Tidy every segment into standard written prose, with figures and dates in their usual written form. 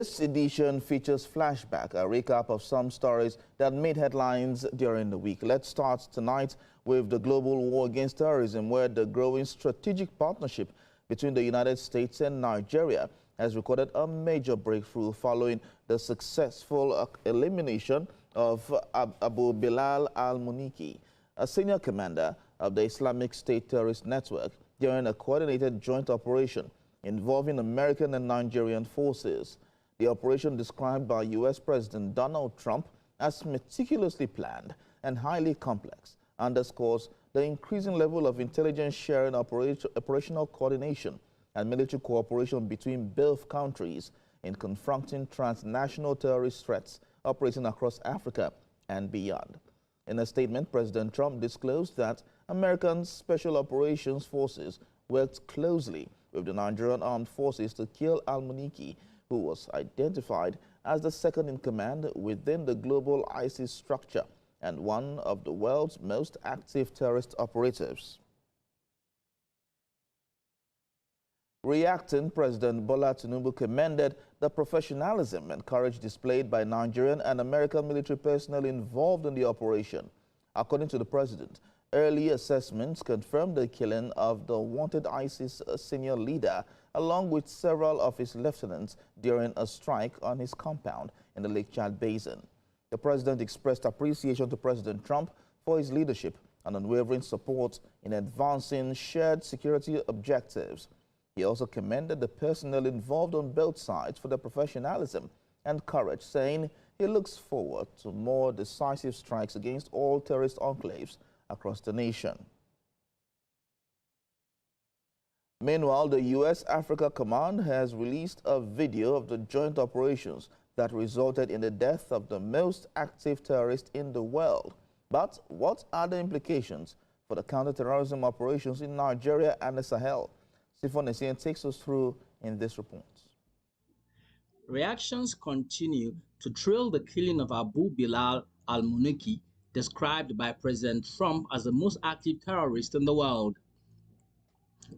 This edition features flashback, a recap of some stories that made headlines during the week. Let's start tonight with the global war against terrorism, where the growing strategic partnership between the United States and Nigeria has recorded a major breakthrough following the successful elimination of Abu-Bilal Al-Minuki, a senior commander of the Islamic State terrorist network, during a coordinated joint operation involving American and Nigerian forces. The operation, described by U.S. President Donald Trump as meticulously planned and highly complex, underscores the increasing level of intelligence sharing, operational coordination, and military cooperation between both countries in confronting transnational terrorist threats operating across Africa and beyond. In a statement, President Trump disclosed that American Special Operations Forces worked closely with the Nigerian Armed Forces to kill Al-Minuki, who was identified as the second in command within the global ISIS structure and one of the world's most active terrorist operatives. Reacting, President Bola Tinubu commended the professionalism and courage displayed by Nigerian and American military personnel involved in the operation. According to the president, early assessments confirmed the killing of the wanted ISIS senior leader along with several of his lieutenants during a strike on his compound in the Lake Chad Basin. The president expressed appreciation to President Trump for his leadership and unwavering support in advancing shared security objectives. He also commended the personnel involved on both sides for their professionalism and courage, saying he looks forward to more decisive strikes against all terrorist enclaves across the nation. Meanwhile, the U.S. Africa Command has released a video of the joint operations that resulted in the death of the most active terrorist in the world. But what are the implications for the counterterrorism operations in Nigeria and the Sahel? Sifon Essien takes us through in this report. Reactions continue to trail the killing of Abu-Bilal Al-Minuki, described by President Trump as the most active terrorist in the world.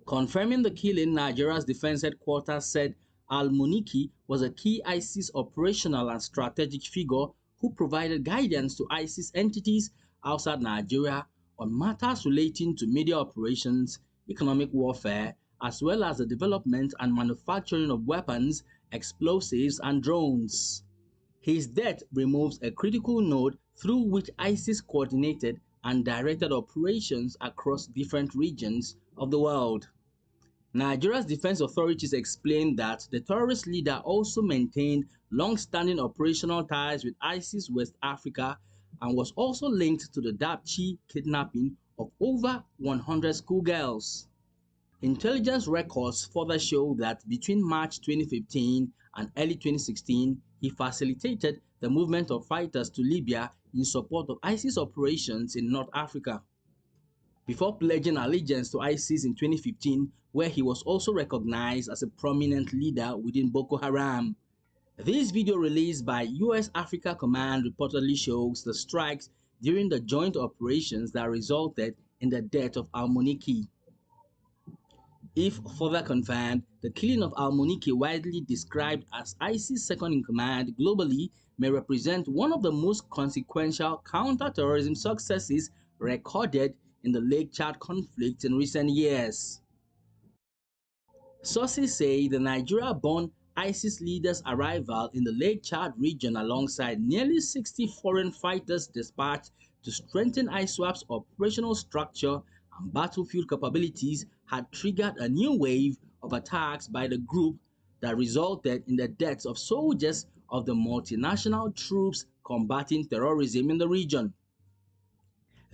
Confirming the killing, Nigeria's defense headquarters said Al-Minuki was a key ISIS operational and strategic figure who provided guidance to ISIS entities outside Nigeria on matters relating to media operations, economic warfare, as well as the development and manufacturing of weapons, explosives, and drones. His death removes a critical node through which ISIS coordinated and directed operations across different regions of the world. Nigeria's defense authorities explained that the terrorist leader also maintained long-standing operational ties with ISIS West Africa and was also linked to the Dapchi kidnapping of over 100 schoolgirls. Intelligence records further show that between March 2015 and early 2016, he facilitated the movement of fighters to Libya in support of ISIS operations in North Africa. Before pledging allegiance to ISIS in 2015, where he was also recognized as a prominent leader within Boko Haram. This video released by U.S. Africa Command reportedly shows the strikes during the joint operations that resulted in the death of Al-Minuki. If further confirmed, the killing of Al-Minuki, widely described as ISIS' second-in-command globally, may represent one of the most consequential counter-terrorism successes recorded in the Lake Chad conflict in recent years. Sources say the Nigeria-born ISIS leader's arrival in the Lake Chad region alongside nearly 60 foreign fighters dispatched to strengthen ISWAP's operational structure and battlefield capabilities had triggered a new wave of attacks by the group that resulted in the deaths of soldiers of the multinational troops combating terrorism in the region.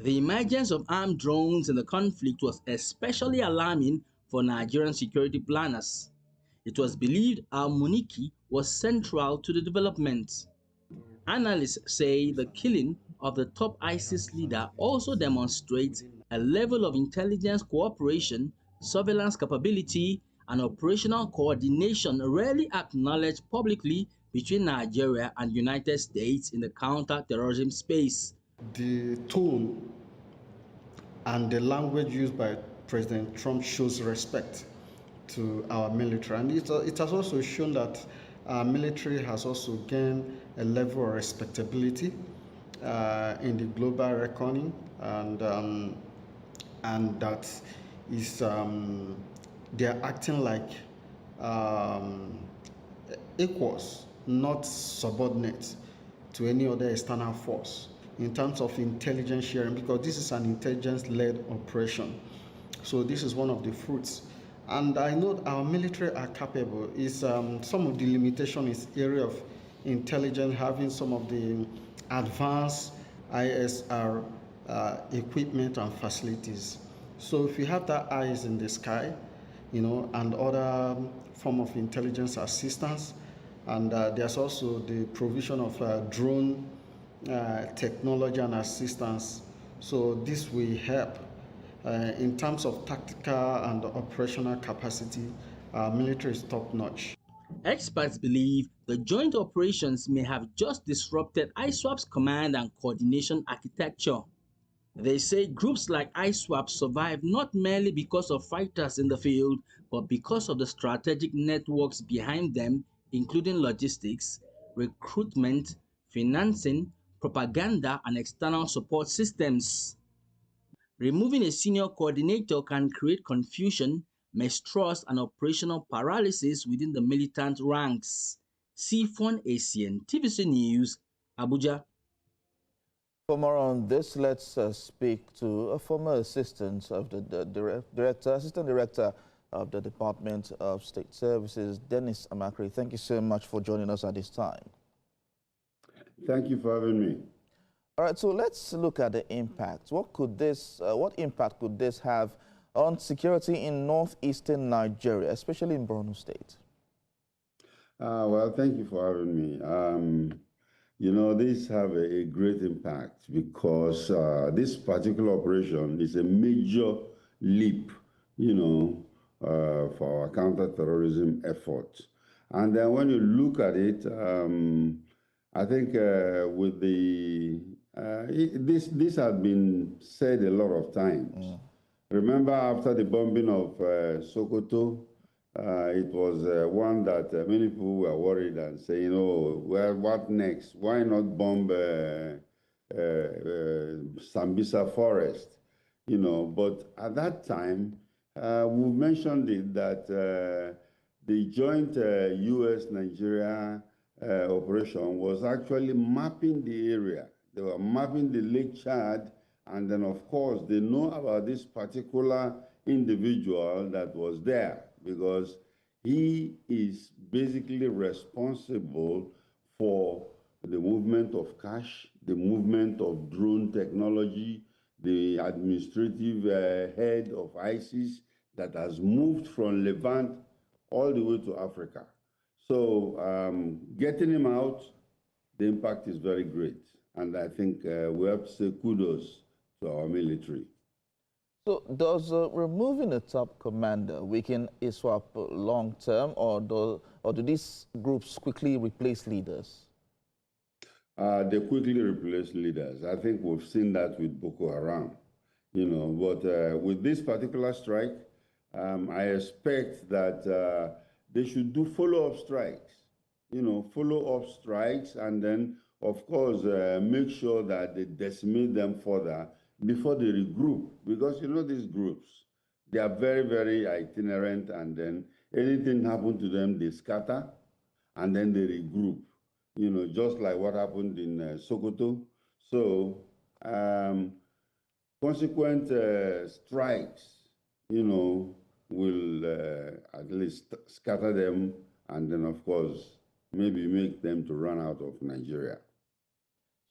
The emergence of armed drones in the conflict was especially alarming for Nigerian security planners. It was believed Al-Minuki was central to the development. Analysts say the killing of the top ISIS leader also demonstrates a level of intelligence cooperation, surveillance capability, and operational coordination rarely acknowledged publicly between Nigeria and the United States in the counter-terrorism space. The tone and the language used by President Trump shows respect to our military, and it has also shown that our military has also gained a level of respectability in the global reckoning, and that is they are acting like um, equals, not subordinates to any other external force in terms of intelligence sharing, because this is an intelligence-led operation. So this is one of the fruits. And I know our military are capable. Is some of the limitation is area of intelligence, having some of the advanced ISR equipment and facilities. So if you have that eyes in the sky, and other form of intelligence assistance, and there's also the provision of drone technology and assistance. So this will help in terms of tactical and operational capacity. Our military is top notch. Experts believe the joint operations may have just disrupted ISWAP's command and coordination architecture. They say groups like ISWAP survive not merely because of fighters in the field, but because of the strategic networks behind them, including logistics, recruitment, financing, propaganda, and external support systems. Removing a senior coordinator can create confusion, mistrust, and operational paralysis within the militant ranks. Sifon Asian, TVC News, Abuja. For more on this, let's speak to a former assistant of assistant director of the Department of State Services, Dennis Amakri. Thank you so much for joining us at this time. Thank you for having me. All right, so let's look at the impact. What impact could this have on security in northeastern Nigeria, especially in Borno State? Well, thank you for having me. These have a great impact because this particular operation is a major leap, for our counterterrorism effort. And then when you look at it, I think with this had been said a lot of times. Remember, after the bombing of Sokoto, it was one that many people were worried and saying, "Oh, well, what next? Why not bomb Sambisa Forest?" But at that time, we mentioned it that the joint U.S.-Nigeria operation was actually mapping the area. They were mapping the Lake Chad, and then, of course, they know about this particular individual that was there because he is basically responsible for the movement of cash, the movement of drone technology, the administrative head of ISIS that has moved from Levant all the way to Africa. So getting him out, the impact is very great. And I think we have to say kudos to our military. So does removing a top commander weaken ISWAP long term, or do these groups quickly replace leaders? They quickly replace leaders. I think we've seen that with Boko Haram, but with this particular strike, I expect that they should do follow-up strikes, follow-up strikes, and then, of course, make sure that they decimate them further before they regroup. Because, these groups, they are very, very itinerant, and then anything happens to them, they scatter, and then they regroup, just like what happened in Sokoto. So, consequent strikes, will at least scatter them, and then, of course, maybe make them to run out of Nigeria.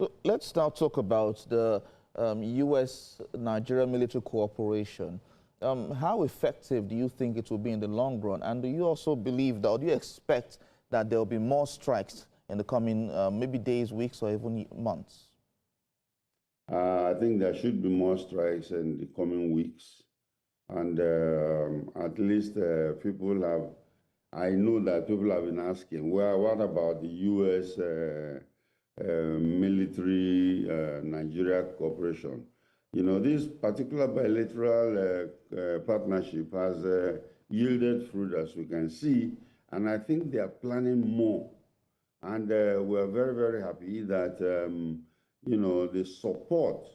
So let's now talk about the U.S.-Nigeria military cooperation. How effective do you think it will be in the long run? And do you also believe that, or do you expect that there will be more strikes in the coming maybe days, weeks, or even months? I think there should be more strikes in the coming weeks. And at least people have, I know that people have been asking, well, what about the U.S. Military Nigeria cooperation? This particular bilateral partnership has yielded fruit, as we can see, And I think they are planning more. And we are very, very happy that, the support,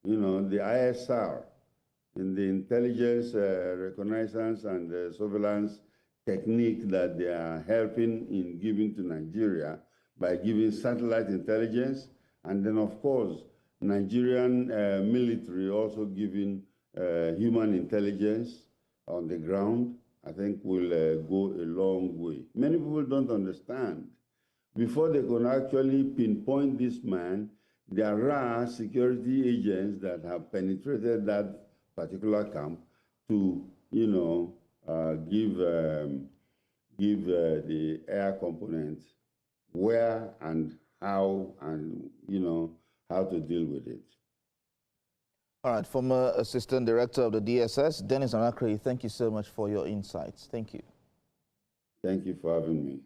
the ISR in the intelligence, reconnaissance, and surveillance technique that they are helping in giving to Nigeria by giving satellite intelligence, and then, of course, Nigerian military also giving human intelligence on the ground, I think will go a long way. Many people don't understand. Before they can actually pinpoint this man, there are security agents that have penetrated that particular camp to, give the air component where and how, and how to deal with it. All right, former Assistant Director of the DSS, Dennis Anakri, thank you so much for your insights. Thank you. Thank you for having me.